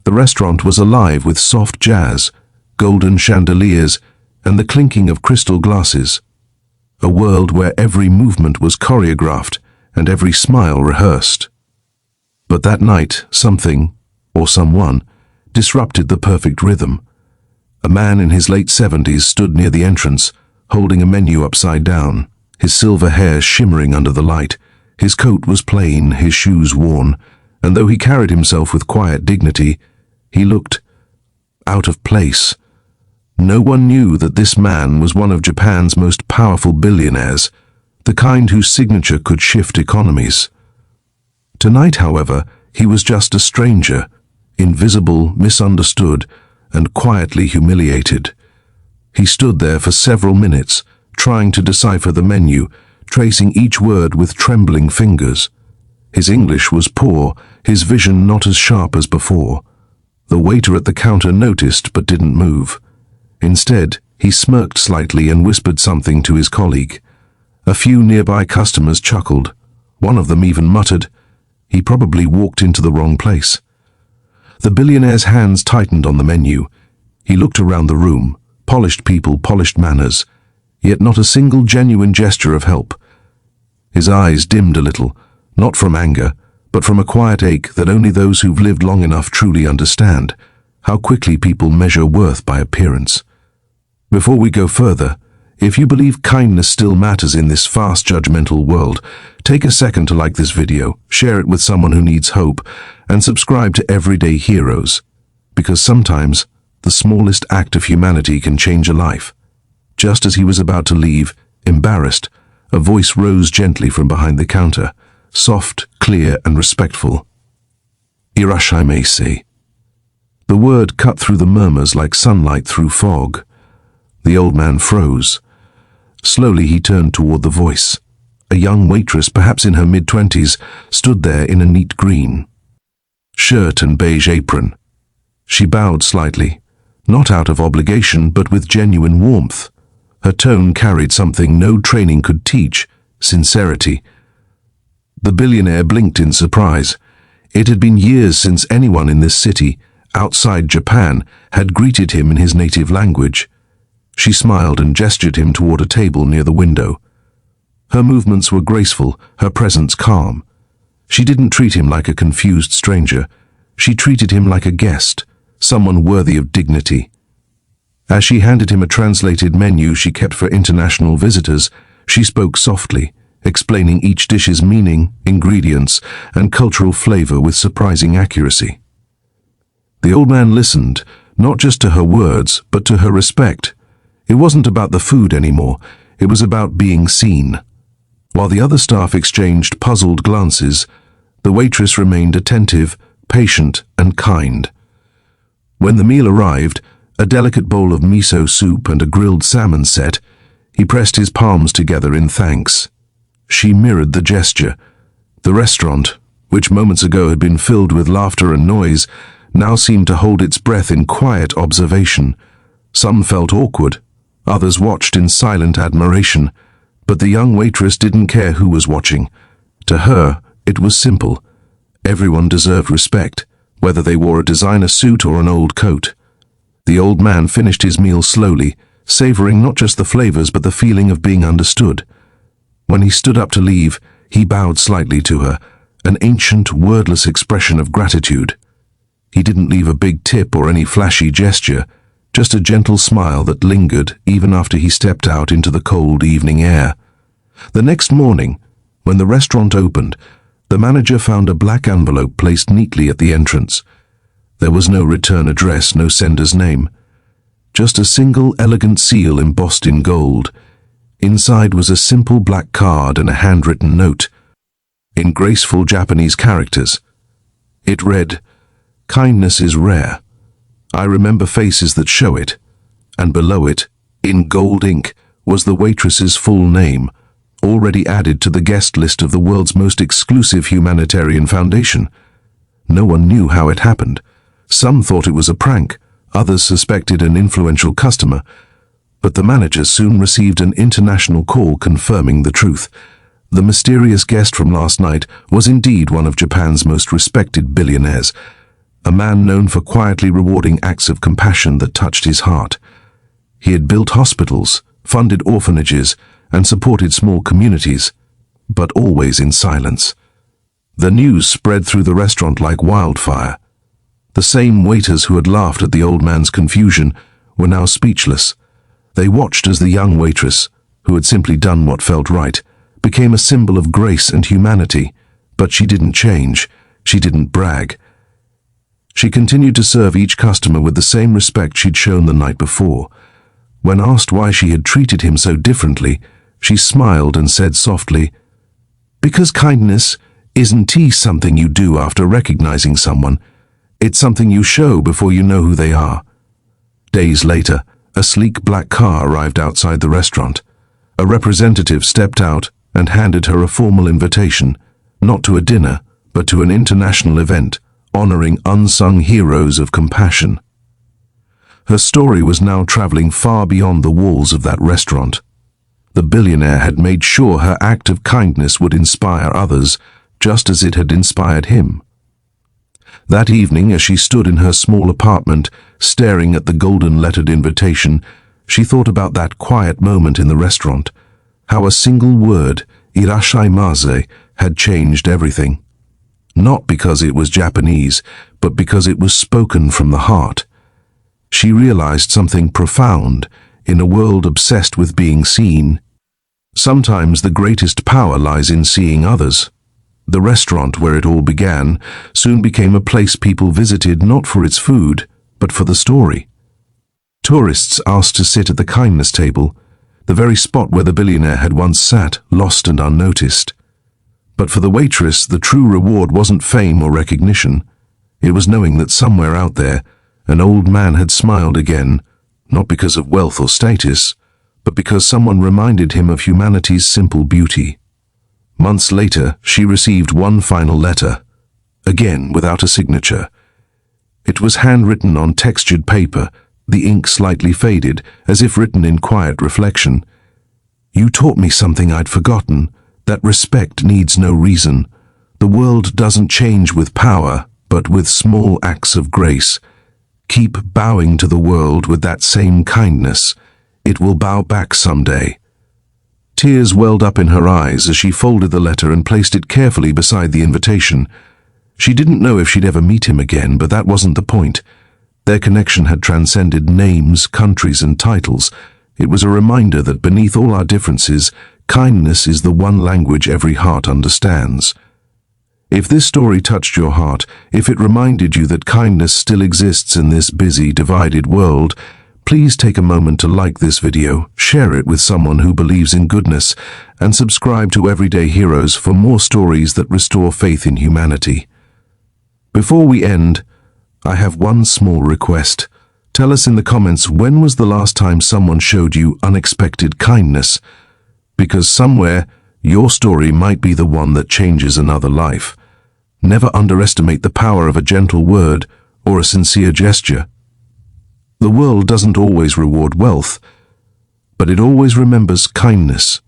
The restaurant was alive with soft jazz, golden chandeliers, and the clinking of crystal glasses. A world where every movement was choreographed and every smile rehearsed. But that night, something, or someone, disrupted the perfect rhythm. A man in his late 70s stood near the entrance, holding a menu upside down, his silver hair shimmering under the light. His coat was plain, his shoes worn, and though he carried himself with quiet dignity, he looked out of place. No one knew that this man was one of Japan's most powerful billionaires, the kind whose signature could shift economies. Tonight, however, he was just a stranger, invisible, misunderstood, and quietly humiliated. He stood there for several minutes, trying to decipher the menu, tracing each word with trembling fingers. His English was poor, his vision not as sharp as before. The waiter at the counter noticed but didn't move. Instead, he smirked slightly and whispered something to his colleague. A few nearby customers chuckled. One of them even muttered, "He probably walked into the wrong place." The billionaire's hands tightened on the menu. He looked around the room, polished people, polished manners, yet not a single genuine gesture of help. His eyes dimmed a little, not from anger, but from a quiet ache that only those who've lived long enough truly understand, how quickly people measure worth by appearance. Before we go further, if you believe kindness still matters in this fast, judgmental world, take a second to like this video, share it with someone who needs hope, and subscribe to Everyday Heroes, because sometimes the smallest act of humanity can change a life. Just as he was about to leave, embarrassed, a voice rose gently from behind the counter, soft, clear, and respectful. "Irashaimase." The word cut through the murmurs like sunlight through fog. The old man froze. Slowly he turned toward the voice. A young waitress, perhaps in her mid-20s, stood there in a neat green shirt and beige apron. She bowed slightly, not out of obligation but with genuine warmth. Her tone carried something no training could teach, sincerity. The billionaire blinked in surprise. It had been years since anyone in this city, outside Japan, had greeted him in his native language. She smiled and gestured him toward a table near the window. Her movements were graceful, her presence calm. She didn't treat him like a confused stranger. She treated him like a guest, someone worthy of dignity. As she handed him a translated menu she kept for international visitors, she spoke softly, explaining each dish's meaning, ingredients, and cultural flavor with surprising accuracy. The old man listened, not just to her words, but to her respect. It wasn't about the food anymore, it was about being seen. While the other staff exchanged puzzled glances, the waitress remained attentive, patient, and kind. When the meal arrived, a delicate bowl of miso soup and a grilled salmon set, he pressed his palms together in thanks. She mirrored the gesture. The restaurant, which moments ago had been filled with laughter and noise, now seemed to hold its breath in quiet observation. Some felt awkward, others watched in silent admiration, but the young waitress didn't care who was watching. To her, it was simple. Everyone deserved respect, whether they wore a designer suit or an old coat. The old man finished his meal slowly, savoring not just the flavors but the feeling of being understood. When he stood up to leave, he bowed slightly to her, an ancient, wordless expression of gratitude. He didn't leave a big tip or any flashy gesture, just a gentle smile that lingered even after he stepped out into the cold evening air. The next morning, when the restaurant opened, the manager found a black envelope placed neatly at the entrance. There was no return address, no sender's name. Just a single elegant seal embossed in gold. Inside was a simple black card and a handwritten note, in graceful Japanese characters. It read, "Kindness is rare. I remember faces that show it." And below it, in gold ink, was the waitress's full name, already added to the guest list of the world's most exclusive humanitarian foundation. No one knew how it happened. Some thought it was a prank, others suspected an influential customer, but the manager soon received an international call confirming the truth. The mysterious guest from last night was indeed one of Japan's most respected billionaires. a man known for quietly rewarding acts of compassion that touched his heart. He had built hospitals, funded orphanages, and supported small communities, but always in silence. The news spread through the restaurant like wildfire. The same waiters who had laughed at the old man's confusion were now speechless. They watched as the young waitress, who had simply done what felt right, became a symbol of grace and humanity. But she didn't change. She didn't brag. She continued to serve each customer with the same respect she'd shown the night before. When asked why she had treated him so differently, she smiled and said softly, "Because kindness isn't something you do after recognizing someone. It's something you show before you know who they are." Days later, a sleek black car arrived outside the restaurant. A representative stepped out and handed her a formal invitation, not to a dinner, but to an international event honoring unsung heroes of compassion. Her story was now traveling far beyond the walls of that restaurant. The billionaire had made sure her act of kindness would inspire others, just as it had inspired him. That evening, as she stood in her small apartment, staring at the golden-lettered invitation, she thought about that quiet moment in the restaurant, how a single word, irashaimase, had changed everything. Not because it was Japanese, but because it was spoken from the heart. She realized something profound in a world obsessed with being seen. Sometimes the greatest power lies in seeing others. The restaurant where it all began soon became a place people visited not for its food, but for the story. Tourists asked to sit at the kindness table, the very spot where the billionaire had once sat, lost and unnoticed. But for the waitress, the true reward wasn't fame or recognition. It was knowing that somewhere out there, an old man had smiled again, not because of wealth or status, but because someone reminded him of humanity's simple beauty. Months later, she received one final letter, again without a signature. It was handwritten on textured paper, the ink slightly faded, as if written in quiet reflection. "You taught me something I'd forgotten, that respect needs no reason. The world doesn't change with power, but with small acts of grace. Keep bowing to the world with that same kindness. It will bow back someday." Tears welled up in her eyes as she folded the letter and placed it carefully beside the invitation. She didn't know if she'd ever meet him again, but that wasn't the point. Their connection had transcended names, countries, and titles. It was a reminder that beneath all our differences, kindness is the one language every heart understands. If this story touched your heart, if it reminded you that kindness still exists in this busy, divided world, please take a moment to like this video, share it with someone who believes in goodness, and subscribe to Everyday Heroes for more stories that restore faith in humanity. Before we end, I have one small request. Tell us in the comments, when was the last time someone showed you unexpected kindness? Because somewhere, your story might be the one that changes another life. Never underestimate the power of a gentle word or a sincere gesture. The world doesn't always reward wealth, but it always remembers kindness.